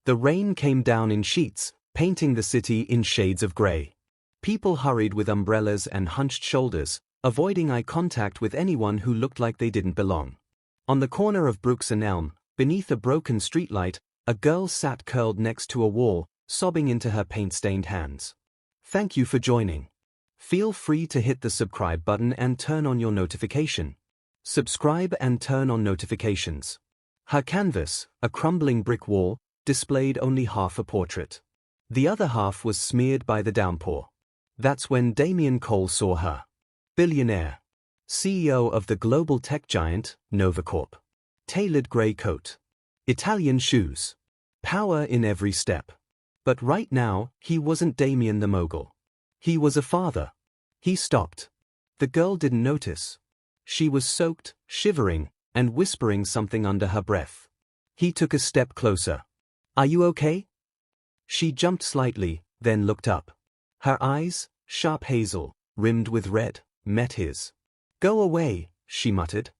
The rain came down in sheets, painting the city in shades of gray. People hurried with umbrellas and hunched shoulders, avoiding eye contact with anyone who looked like they didn't belong. On the corner of Brooks and Elm, beneath a broken streetlight, a girl sat curled next to a wall, sobbing into her paint-stained hands. Thank you for joining. Feel free to hit the subscribe button and turn on your notification. Subscribe and turn on notifications. Her canvas, a crumbling brick wall, displayed only half a portrait. The other half was smeared by the downpour. That's when Damien Cole saw her. Billionaire. CEO of the global tech giant, Novacorp. Tailored grey coat. Italian shoes. Power in every step. But right now, he wasn't Damien the mogul. He was a father. He stopped. The girl didn't notice. She was soaked, shivering, and whispering something under her breath. He took a step closer. Are you okay? She jumped slightly, then looked up. Her eyes, sharp hazel, rimmed with red, met his. Go away, she muttered.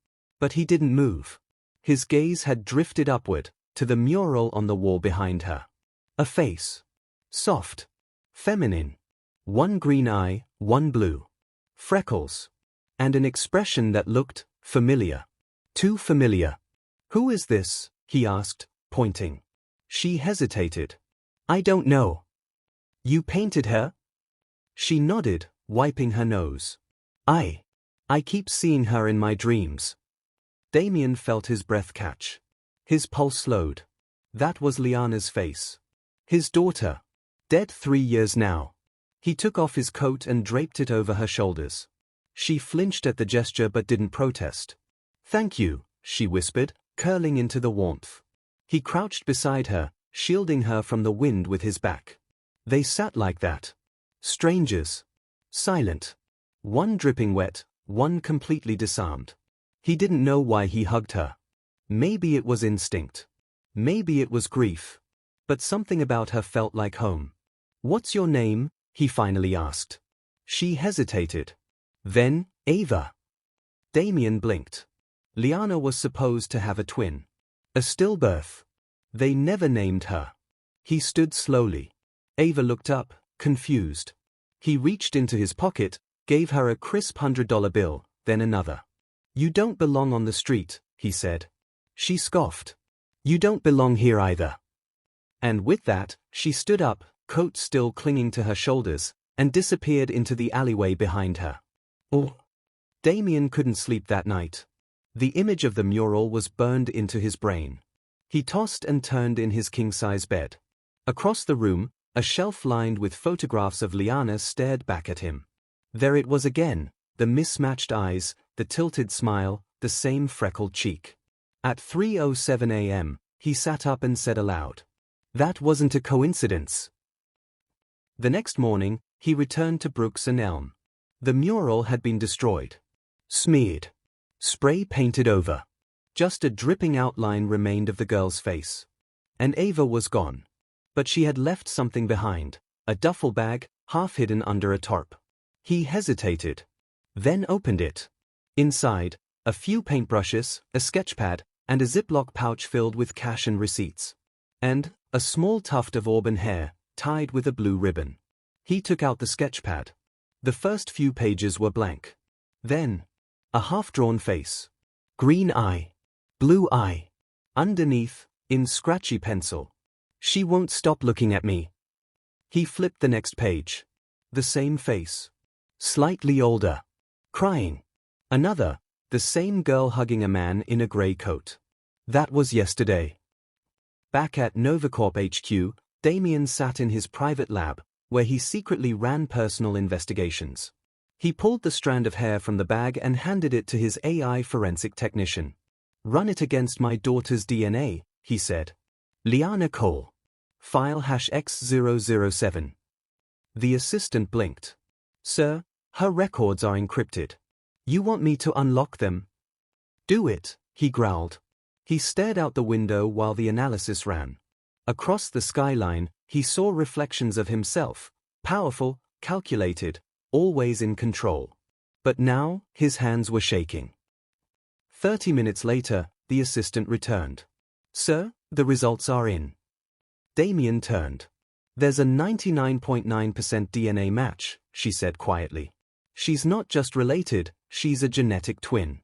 But he didn't move. His gaze had drifted upward, to the mural on the wall behind her. A face. Soft. Feminine. One green eye, one blue. Freckles. And an expression that looked familiar. Too familiar. Who is this? He asked, pointing. She hesitated. I don't know. You painted her? She nodded, wiping her nose. I keep seeing her in my dreams. Damien felt his breath catch. His pulse slowed. That was Liana's face. His daughter. Dead 3 years now. He took off his coat and draped it over her shoulders. She flinched at the gesture but didn't protest. Thank you, she whispered, curling into the warmth. He crouched beside her, shielding her from the wind with his back. They sat like that. Strangers. Silent. One dripping wet, one completely disarmed. He didn't know why he hugged her. Maybe it was instinct. Maybe it was grief. But something about her felt like home. What's your name? He finally asked. She hesitated. Then, Ava. Damien blinked. Liana was supposed to have a twin. A stillbirth. They never named her. He stood slowly. Ava looked up, confused. He reached into his pocket, gave her a crisp $100 bill, then another. You don't belong on the street, he said. She scoffed. You don't belong here either. And with that, she stood up, coat still clinging to her shoulders, and disappeared into the alleyway behind her. Oh. Damien couldn't sleep that night. The image of the mural was burned into his brain. He tossed and turned in his king-size bed. Across the room, a shelf lined with photographs of Liana stared back at him. There it was again, the mismatched eyes, the tilted smile, the same freckled cheek. At 3:07 a.m., he sat up and said aloud, "That wasn't a coincidence." The next morning, he returned to Brooks and Elm. The mural had been destroyed. Smeared. Spray painted over. Just a dripping outline remained of the girl's face. And Ava was gone. But she had left something behind, a duffel bag, half hidden under a tarp. He hesitated. Then opened it. Inside, a few paintbrushes, a sketchpad, and a Ziploc pouch filled with cash and receipts. And a small tuft of auburn hair, tied with a blue ribbon. He took out the sketchpad. The first few pages were blank. Then, a half-drawn face. Green eye. Blue eye. Underneath, in scratchy pencil. She won't stop looking at me. He flipped the next page. The same face. Slightly older. Crying. Another, the same girl hugging a man in a grey coat. That was yesterday. Back at Novacorp HQ, Damien sat in his private lab, where he secretly ran personal investigations. He pulled the strand of hair from the bag and handed it to his AI forensic technician. Run it against my daughter's DNA, he said. Liana Cole. File #X007. The assistant blinked. Sir, her records are encrypted. You want me to unlock them? Do it, he growled. He stared out the window while the analysis ran. Across the skyline, he saw reflections of himself, powerful, calculated, always in control. But now, his hands were shaking. 30 minutes later, the assistant returned. Sir, the results are in. Damien turned. There's a 99.9% DNA match, she said quietly. She's not just related, she's a genetic twin.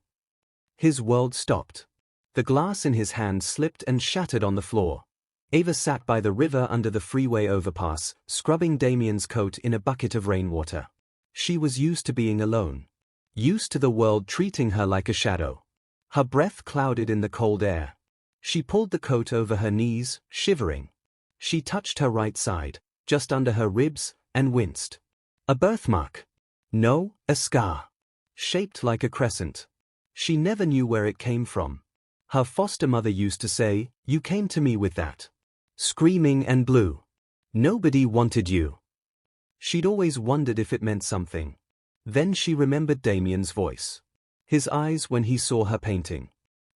His world stopped. The glass in his hand slipped and shattered on the floor. Ava sat by the river under the freeway overpass, scrubbing Damien's coat in a bucket of rainwater. She was used to being alone. Used to the world treating her like a shadow. Her breath clouded in the cold air. She pulled the coat over her knees, shivering. She touched her right side, just under her ribs, and winced. A birthmark. No, a scar. Shaped like a crescent. She never knew where it came from. Her foster mother used to say, "You came to me with that. Screaming and blue. Nobody wanted you." She'd always wondered if it meant something. Then she remembered Damien's voice. His eyes when he saw her painting.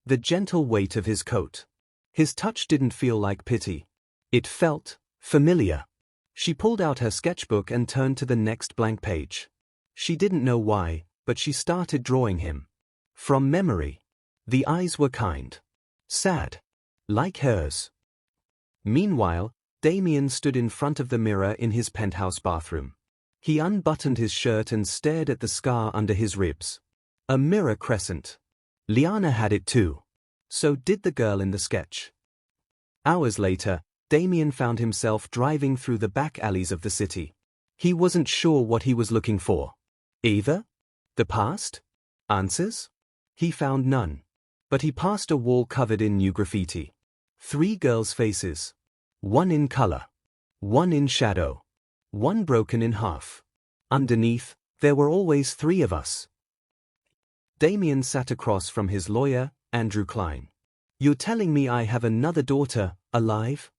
The gentle weight of his coat. His touch didn't feel like pity. It felt familiar. She pulled out her sketchbook and turned to the next blank page. She didn't know why, but she started drawing him. From memory. The eyes were kind. Sad. Like hers. Meanwhile, Damien stood in front of the mirror in his penthouse bathroom. He unbuttoned his shirt and stared at the scar under his ribs. A mirror crescent. Liana had it too. So did the girl in the sketch. Hours later, Damien found himself driving through the back alleys of the city. He wasn't sure what he was looking for. Ava? The past? Answers? He found none. But he passed a wall covered in new graffiti. 3 girls' faces. One in color. One in shadow. One broken in half. Underneath, there were always 3 of us. Damien sat across from his lawyer, Andrew Klein. "You're telling me I have another daughter, alive?"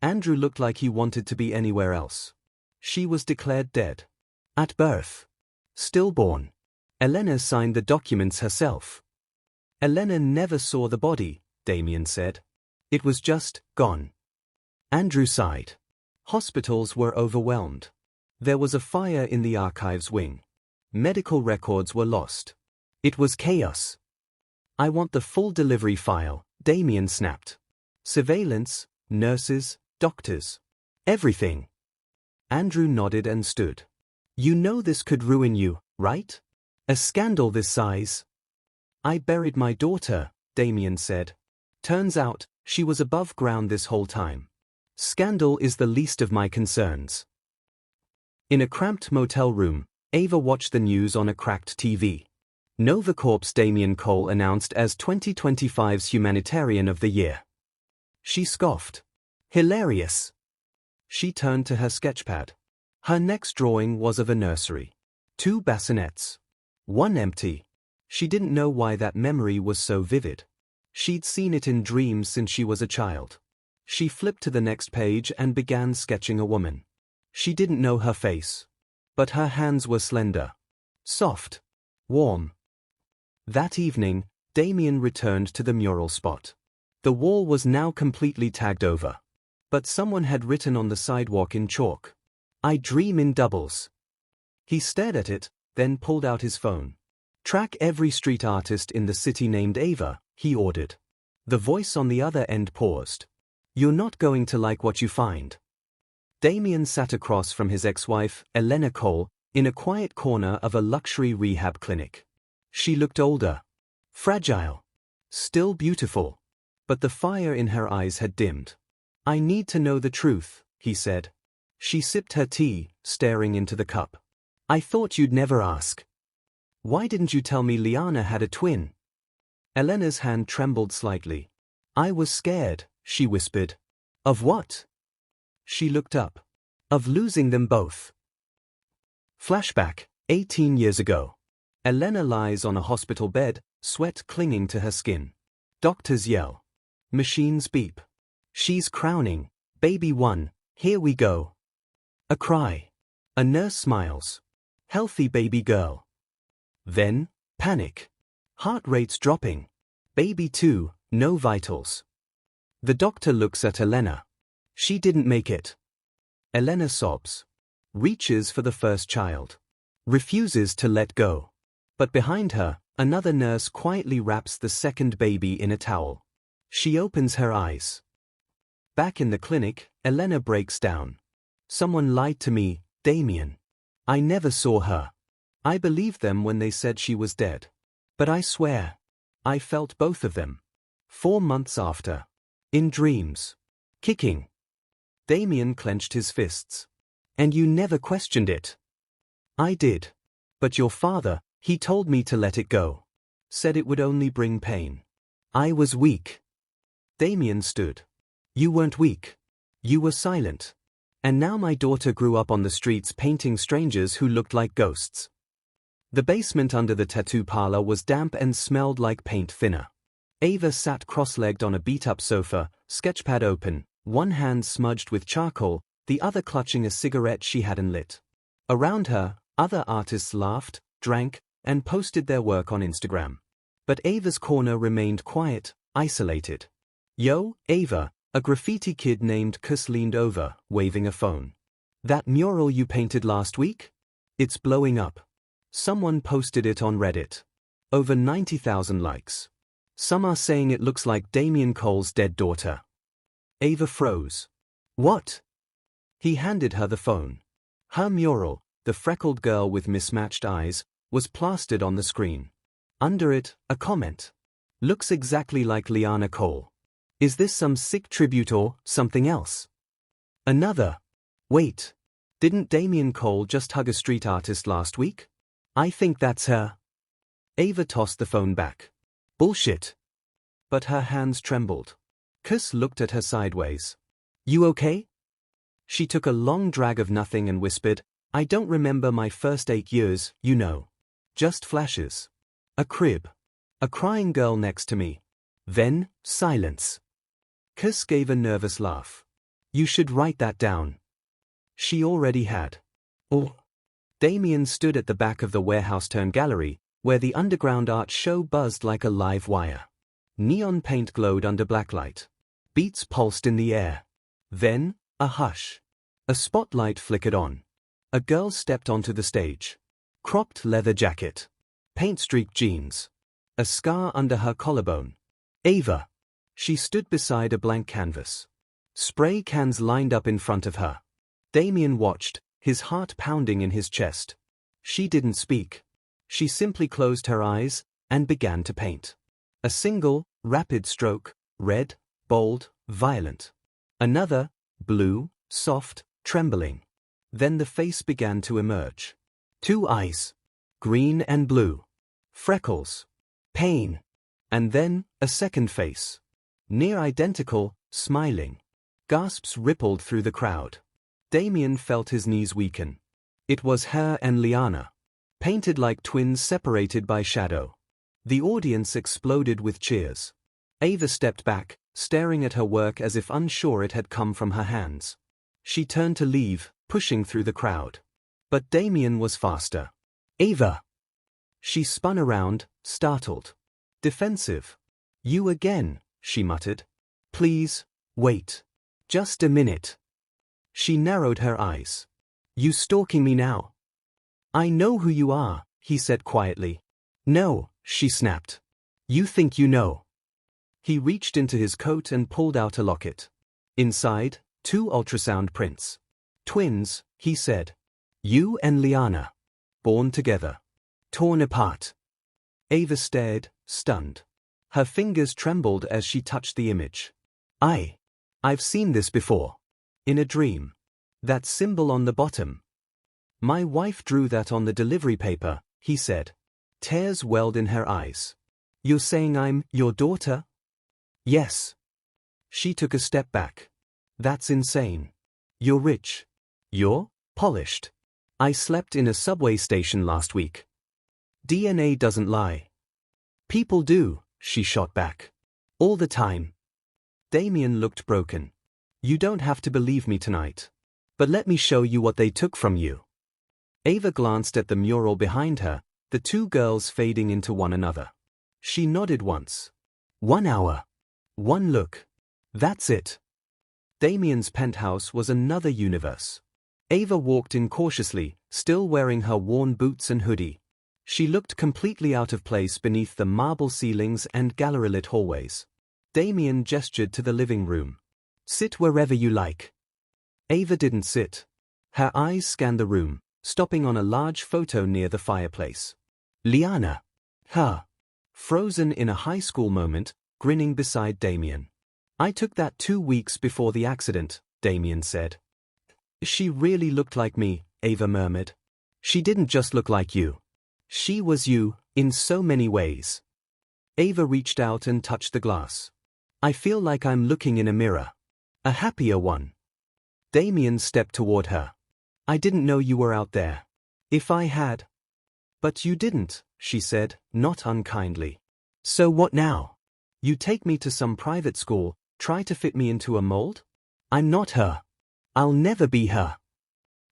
Andrew looked like he wanted to be anywhere else. She was declared dead. At birth. Stillborn. Elena signed the documents herself. Elena never saw the body, Damien said. It was just gone. Andrew sighed. Hospitals were overwhelmed. There was a fire in the archives wing. Medical records were lost. It was chaos. "I want the full delivery file," Damien snapped. "Surveillance, nurses, doctors. Everything." Andrew nodded and stood. "You know this could ruin you, right? A scandal this size." "I buried my daughter," Damien said. "Turns out, she was above ground this whole time. Scandal is the least of my concerns." In a cramped motel room, Ava watched the news on a cracked TV. Novacorp's Damien Cole announced as 2025's Humanitarian of the Year. She scoffed. Hilarious. She turned to her sketchpad. Her next drawing was of a nursery. 2 bassinets. One empty. She didn't know why that memory was so vivid. She'd seen it in dreams since she was a child. She flipped to the next page and began sketching a woman. She didn't know her face. But her hands were slender. Soft. Warm. That evening, Damien returned to the mural spot. The wall was now completely tagged over. But someone had written on the sidewalk in chalk. "I dream in doubles." He stared at it, then pulled out his phone. "Track every street artist in the city named Ava," he ordered. The voice on the other end paused. "You're not going to like what you find." Damien sat across from his ex-wife, Elena Cole, in a quiet corner of a luxury rehab clinic. She looked older. Fragile. Still beautiful. But the fire in her eyes had dimmed. "I need to know the truth," he said. She sipped her tea, staring into the cup. "I thought you'd never ask. Why didn't you tell me Liana had a twin?" Elena's hand trembled slightly. "I was scared," she whispered. "Of what?" She looked up. "Of losing them both." Flashback, 18 years ago. Elena lies on a hospital bed, sweat clinging to her skin. Doctors yell. Machines beep. She's crowning. "Baby 1, here we go." A cry. A nurse smiles. "Healthy baby girl." Then, panic. Heart rates dropping. "Baby 2, no vitals." The doctor looks at Elena. She didn't make it. Elena sobs. Reaches for the first child. Refuses to let go. But behind her, another nurse quietly wraps the second baby in a towel. She opens her eyes. Back in the clinic, Elena breaks down. Someone lied to me, Damien. I never saw her. I believed them when they said she was dead. But I swear, I felt both of them. 4 months after. In dreams. Kicking. Damien clenched his fists. And you never questioned it. I did. But your father, he told me to let it go. Said it would only bring pain. I was weak. Damien stood. You weren't weak. You were silent. And now my daughter grew up on the streets painting strangers who looked like ghosts. The basement under the tattoo parlor was damp and smelled like paint thinner. Ava sat cross-legged on a beat-up sofa, sketchpad open, one hand smudged with charcoal, the other clutching a cigarette she hadn't lit. Around her, other artists laughed, drank, and posted their work on Instagram. But Ava's corner remained quiet, isolated. Yo, Ava, a graffiti kid named Kus leaned over, waving a phone. That mural you painted last week? It's blowing up. Someone posted it on Reddit. Over 90,000 likes. Some are saying it looks like Damien Cole's dead daughter. Ava froze. What? He handed her the phone. Her mural, the freckled girl with mismatched eyes, was plastered on the screen. Under it, a comment. Looks exactly like Liana Cole. Is this some sick tribute or something else? Another. Wait. Didn't Damien Cole just hug a street artist last week? I think that's her. Ava tossed the phone back. Bullshit. But her hands trembled. Kus looked at her sideways. You okay? She took a long drag of nothing and whispered, I don't remember my first 8 years, you know. Just flashes. A crib. A crying girl next to me. Then, silence. Kus gave a nervous laugh. You should write that down. She already had. Oh. Damien stood at the back of the warehouse-turned-gallery, where the underground art show buzzed like a live wire. Neon paint glowed under blacklight. Beats pulsed in the air. Then, a hush. A spotlight flickered on. A girl stepped onto the stage. Cropped leather jacket. Paint-streaked jeans. A scar under her collarbone. Ava. She stood beside a blank canvas. Spray cans lined up in front of her. Damien watched, his heart pounding in his chest. She didn't speak. She simply closed her eyes and began to paint. A single, rapid stroke, red, bold, violent. Another, blue, soft, trembling. Then the face began to emerge. 2 eyes. Green and blue. Freckles. Pain. And then, a second face. Near identical, smiling. Gasps rippled through the crowd. Damien felt his knees weaken. It was her and Liana. Painted like twins separated by shadow. The audience exploded with cheers. Ava stepped back, staring at her work as if unsure it had come from her hands. She turned to leave, pushing through the crowd. But Damien was faster. Ava! She spun around, startled. Defensive. You again, she muttered. Please, wait. Just a minute. She narrowed her eyes. You stalking me now? I know who you are, he said quietly. No, she snapped. You think you know. He reached into his coat and pulled out a locket. Inside, 2 ultrasound prints. Twins, he said. You and Liana. Born together. Torn apart. Ava stared, stunned. Her fingers trembled as she touched the image. I've seen this before. In a dream. That symbol on the bottom. My wife drew that on the delivery paper, he said. Tears welled in her eyes. You're saying I'm your daughter? Yes. She took a step back. That's insane. You're rich. You're polished. I slept in a subway station last week. DNA doesn't lie. People do, she shot back. All the time. Damien looked broken. You don't have to believe me tonight. But let me show you what they took from you. Ava glanced at the mural behind her, the 2 girls fading into one another. She nodded once. 1 hour. 1 look. That's it. Damien's penthouse was another universe. Ava walked in cautiously, still wearing her worn boots and hoodie. She looked completely out of place beneath the marble ceilings and gallery-lit hallways. Damien gestured to the living room. Sit wherever you like. Ava didn't sit. Her eyes scanned the room, stopping on a large photo near the fireplace. Liana. Her. Frozen in a high school moment, grinning beside Damien. I took that 2 weeks before the accident, Damien said. She really looked like me, Ava murmured. She didn't just look like you. She was you, in so many ways. Ava reached out and touched the glass. I feel like I'm looking in a mirror. A happier one. Damien stepped toward her. I didn't know you were out there. If I had. But you didn't, she said, not unkindly. So what now? You take me to some private school, try to fit me into a mold? I'm not her. I'll never be her.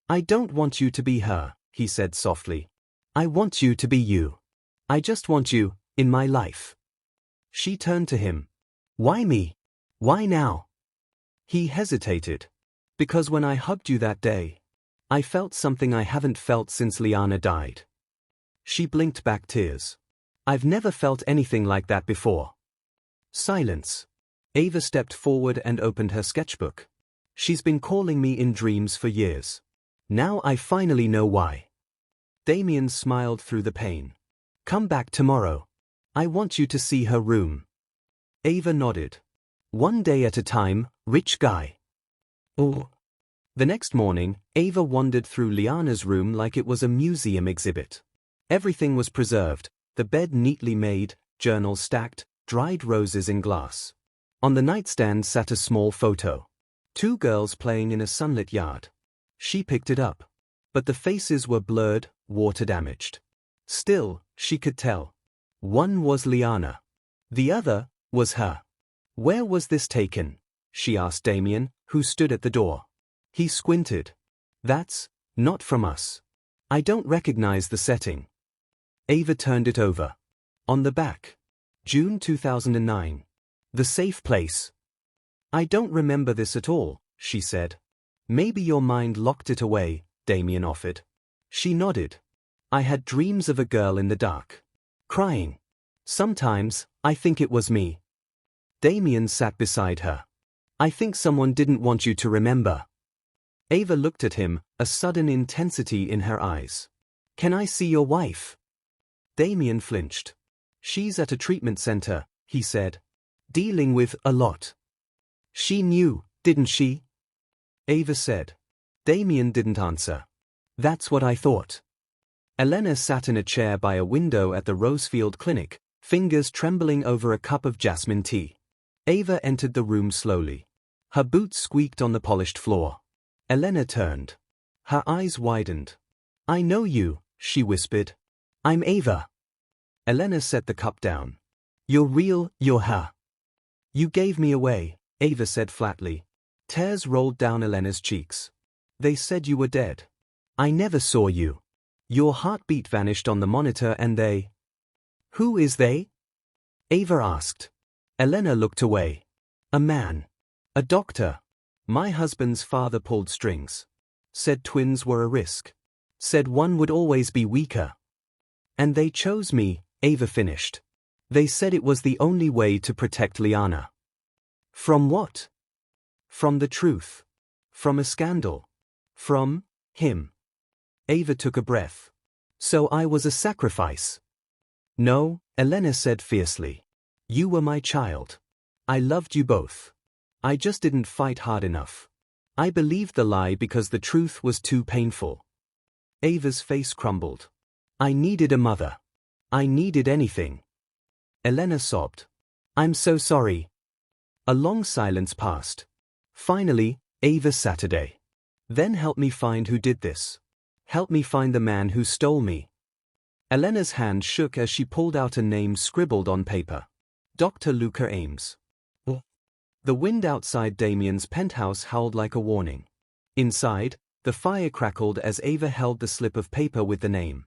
I don't want you to be her, he said softly. I want you to be you. I just want you, in my life. She turned to him. Why me? Why now? He hesitated. Because when I hugged you that day, I felt something I haven't felt since Liana died. She blinked back tears. I've never felt anything like that before. Silence. Ava stepped forward and opened her sketchbook. She's been calling me in dreams for years. Now I finally know why. Damien smiled through the pain. Come back tomorrow. I want you to see her room. Ava nodded. One day at a time, rich guy. Oh. The next morning, Ava wandered through Liana's room like it was a museum exhibit. Everything was preserved, the bed neatly made, journals stacked, dried roses in glass. On the nightstand sat a small photo. 2 girls playing in a sunlit yard. She picked it up. But the faces were blurred, water-damaged. Still, she could tell. One was Liana. The other was her. Where was this taken? She asked Damien, who stood at the door. He squinted. That's not from us. I don't recognize the setting. Ava turned it over. On the back. June 2009. The safe place. I don't remember this at all, she said. Maybe your mind locked it away, Damien offered. She nodded. I had dreams of a girl in the dark. Crying. Sometimes, I think it was me. Damien sat beside her. I think someone didn't want you to remember. Ava looked at him, a sudden intensity in her eyes. Can I see your wife? Damien flinched. She's at a treatment center, he said. Dealing with a lot. She knew, didn't she? Ava said. Damien didn't answer. That's what I thought. Elena sat in a chair by a window at the Rosefield Clinic, fingers trembling over a cup of jasmine tea. Ava entered the room slowly. Her boots squeaked on the polished floor. Elena turned. Her eyes widened. I know you, she whispered. I'm Ava. Elena set the cup down. You're real, you're her. You gave me away, Ava said flatly. Tears rolled down Elena's cheeks. They said you were dead. I never saw you. Your heartbeat vanished on the monitor and they... Who is they? Ava asked. Elena looked away. A man. A doctor. My husband's father pulled strings. Said twins were a risk. Said one would always be weaker. And they chose me, Ava finished. They said it was the only way to protect Liana. From what? From the truth. From a scandal. From him. Ava took a breath. So I was a sacrifice. No, Elena said fiercely. You were my child. I loved you both. I just didn't fight hard enough. I believed the lie because the truth was too painful. Ava's face crumbled. I needed a mother. I needed anything. Elena sobbed. I'm so sorry. A long silence passed. Finally, Ava Saturday. Then help me find who did this. Help me find the man who stole me. Elena's hand shook as she pulled out a name scribbled on paper. Dr. Luca Ames. The wind outside Damien's penthouse howled like a warning. Inside, the fire crackled as Ava held the slip of paper with the name.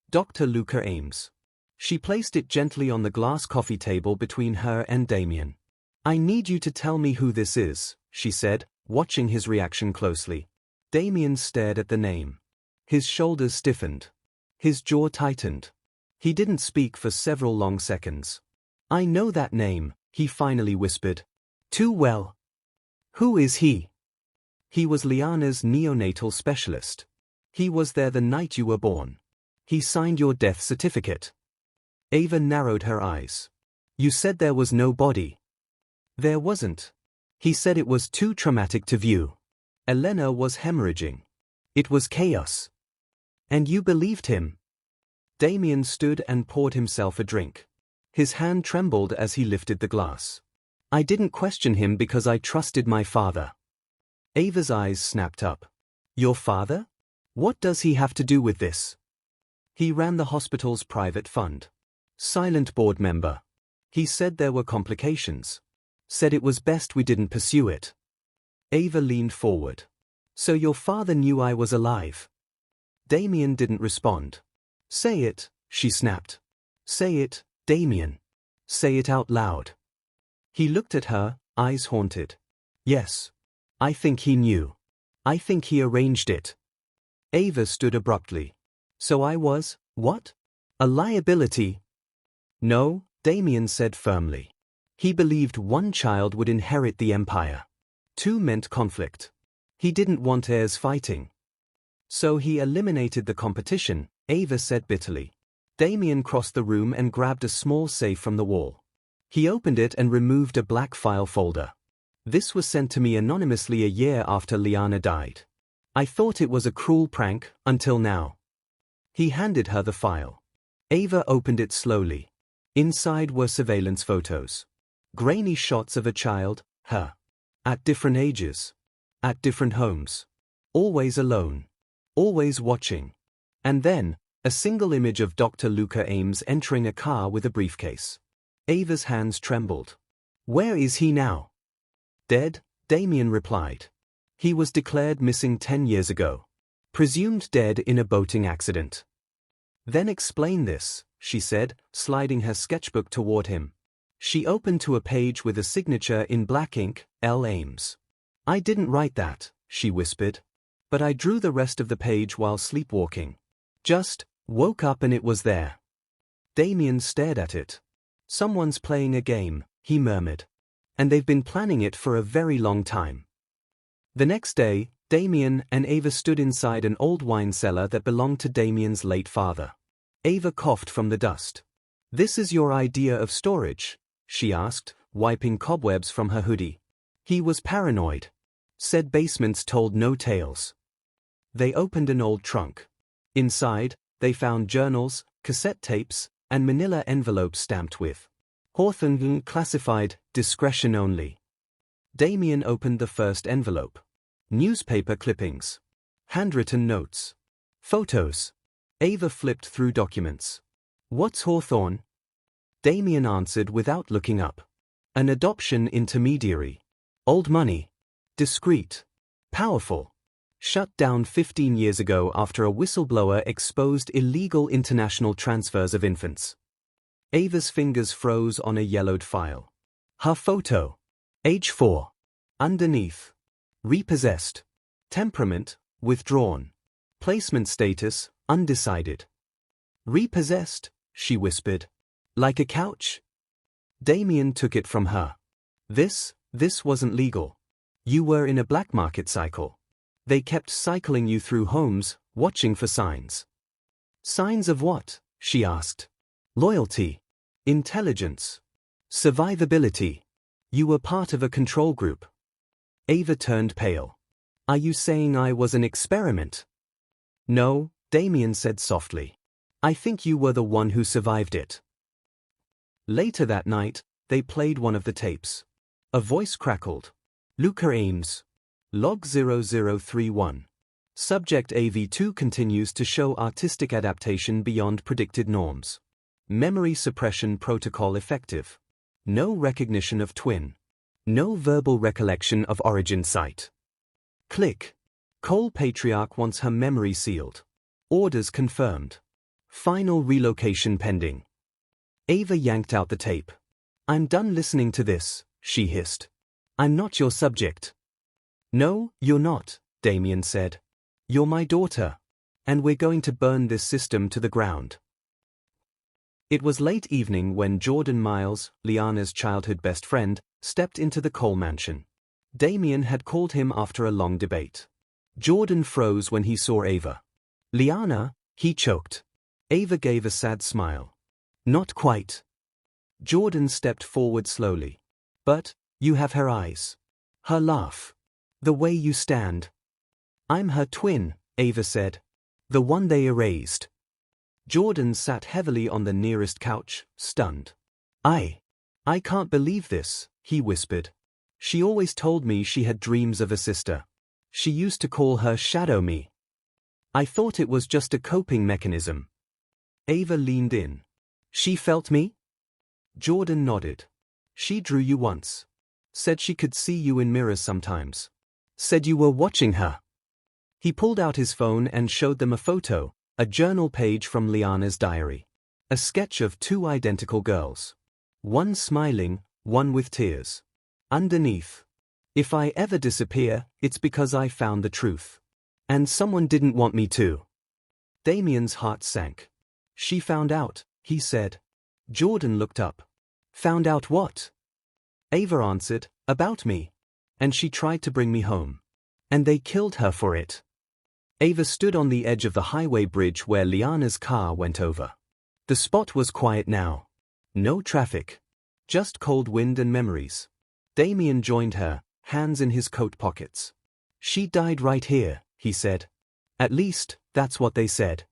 Dr. Luca Ames. She placed it gently on the glass coffee table between her and Damien. I need you to tell me who this is, she said, watching his reaction closely. Damien stared at the name. His shoulders stiffened. His jaw tightened. He didn't speak for several long seconds. I know that name, he finally whispered. Too well. Who is he? He was Liana's neonatal specialist. He was there the night you were born. He signed your death certificate. Ava narrowed her eyes. You said there was no body. There wasn't. He said it was too traumatic to view. Elena was hemorrhaging. It was chaos. And you believed him? Damien stood and poured himself a drink. His hand trembled as he lifted the glass. I didn't question him because I trusted my father. Ava's eyes snapped up. Your father? What does he have to do with this? He ran the hospital's private fund. Silent board member. He said there were complications. Said it was best we didn't pursue it. Ava leaned forward. So your father knew I was alive? Damien didn't respond. Say it, she snapped. Say it, Damien. Say it out loud. He looked at her, eyes haunted. Yes. I think he knew. I think he arranged it. Ava stood abruptly. So I was, what? A liability? No, Damien said firmly. He believed one child would inherit the empire. Two meant conflict. He didn't want heirs fighting. So he eliminated the competition, Ava said bitterly. Damien crossed the room and grabbed a small safe from the wall. He opened it and removed a black file folder. This was sent to me anonymously a year after Liana died. I thought it was a cruel prank, until now. He handed her the file. Ava opened it slowly. Inside were surveillance photos. Grainy shots of a child, her. At different ages. At different homes. Always alone. Always watching. And then, a single image of Dr. Luca Ames entering a car with a briefcase. Ava's hands trembled. Where is he now? Dead, Damien replied. He was declared missing 10 years ago. Presumed dead in a boating accident. Then explain this, she said, sliding her sketchbook toward him. She opened to a page with a signature in black ink, L. Ames. I didn't write that, she whispered. But I drew the rest of the page while sleepwalking. Just, woke up and it was there. Damien stared at it. Someone's playing a game, he murmured. And they've been planning it for a very long time. The next day, Damien and Ava stood inside an old wine cellar that belonged to Damien's late father. Ava coughed from the dust. This is your idea of storage? She asked, wiping cobwebs from her hoodie. He was paranoid. Said basements told no tales. They opened an old trunk. Inside, they found journals, cassette tapes, and manila envelopes stamped with Hawthorne classified, discretion only. Damien opened the first envelope. Newspaper clippings. Handwritten notes. Photos. Ava flipped through documents. What's Hawthorne? Damien answered without looking up. An adoption intermediary. Old money. Discreet. Powerful. Shut down 15 years ago after a whistleblower exposed illegal international transfers of infants. Ava's fingers froze on a yellowed file. Her photo. Age 4. Underneath. Repossessed. Temperament, withdrawn. Placement status, undecided. Repossessed, she whispered. Like a couch? Damien took it from her. This wasn't legal. You were in a black market cycle. They kept cycling you through homes, watching for signs. Signs of what? She asked. Loyalty. Intelligence. Survivability. You were part of a control group. Ava turned pale. Are you saying I was an experiment? No, Damien said softly. I think you were the one who survived it. Later that night, they played one of the tapes. A voice crackled. Luca Ames. Log 0031. Subject AV2 continues to show artistic adaptation beyond predicted norms. Memory suppression protocol effective. No recognition of twin. No verbal recollection of origin site. Click. Cole Patriarch wants her memory sealed. Orders confirmed. Final relocation pending. Ava yanked out the tape. I'm done listening to this, she hissed. I'm not your subject. No, you're not, Damien said. You're my daughter. And we're going to burn this system to the ground. It was late evening when Jordan Miles, Liana's childhood best friend, stepped into the Cole mansion. Damien had called him after a long debate. Jordan froze when he saw Ava. Liana, he choked. Ava gave a sad smile. Not quite. Jordan stepped forward slowly. But, you have her eyes. Her laugh. The way you stand. I'm her twin, Ava said. The one they erased. Jordan sat heavily on the nearest couch, stunned. I can't believe this, he whispered. She always told me she had dreams of a sister. She used to call her Shadow Me. I thought it was just a coping mechanism. Ava leaned in. She felt me? Jordan nodded. She drew you once. Said she could see you in mirrors sometimes. Said you were watching her. He pulled out his phone and showed them a photo, a journal page from Liana's diary. A sketch of two identical girls. One smiling, one with tears. Underneath. If I ever disappear, it's because I found the truth. And someone didn't want me to. Damien's heart sank. She found out, he said. Jordan looked up. Found out what? Ava answered, about me. And she tried to bring me home. And they killed her for it. Ava stood on the edge of the highway bridge where Liana's car went over. The spot was quiet now. No traffic. Just cold wind and memories. Damien joined her, hands in his coat pockets. She died right here, he said. At least, that's what they said.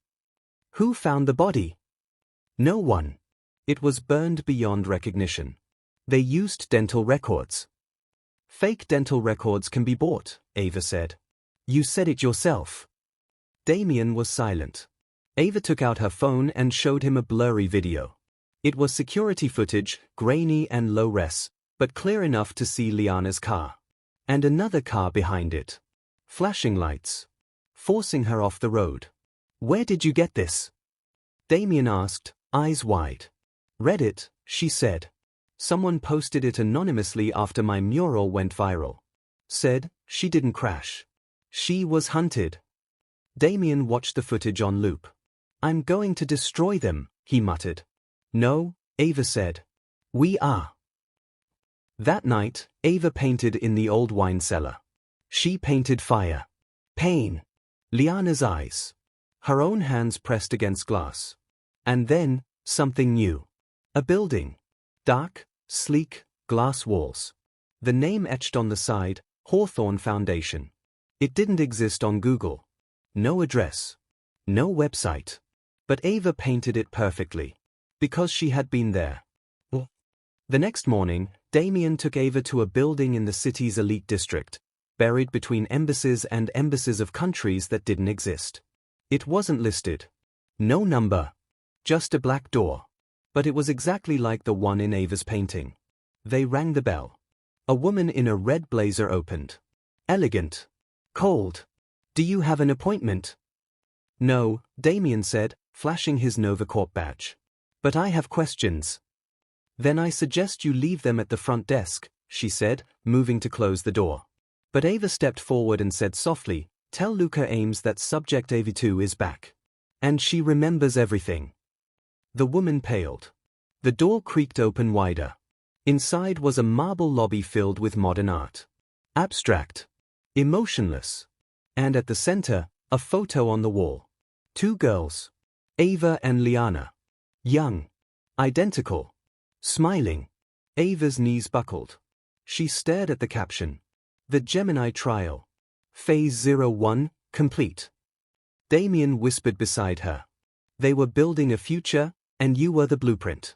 Who found the body? No one. It was burned beyond recognition. They used dental records. Fake dental records can be bought, Ava said. You said it yourself. Damien was silent. Ava took out her phone and showed him a blurry video. It was security footage, grainy and low res, but clear enough to see Liana's car. And another car behind it. Flashing lights. Forcing her off the road. Where did you get this? Damien asked, eyes wide. Reddit, she said. Someone posted it anonymously after my mural went viral. Said, she didn't crash. She was hunted. Damien watched the footage on loop. I'm going to destroy them, he muttered. No, Ava said. We are. That night, Ava painted in the old wine cellar. She painted fire. Pain. Liana's eyes. Her own hands pressed against glass. And then, something new. A building. Dark, sleek, glass walls. The name etched on the side, Hawthorne Foundation. It didn't exist on Google. No address. No website. But Ava painted it perfectly. Because she had been there. The next morning, Damien took Ava to a building in the city's elite district, buried between embassies and embassies of countries that didn't exist. It wasn't listed. No number. Just a black door. But it was exactly like the one in Ava's painting. They rang the bell. A woman in a red blazer opened. Elegant. Cold. Do you have an appointment? No, Damien said, flashing his Novacorp badge. But I have questions. Then I suggest you leave them at the front desk, she said, moving to close the door. But Ava stepped forward and said softly, tell Luca Ames that Subject AV2 is back. And she remembers everything. The woman paled. The door creaked open wider. Inside was a marble lobby filled with modern art. Abstract. Emotionless. And at the center, a photo on the wall. Two girls. Ava and Liana. Young. Identical. Smiling. Ava's knees buckled. She stared at the caption. The Gemini Trial. Phase 01, complete. Damien whispered beside her. They were building a future, and you were the blueprint.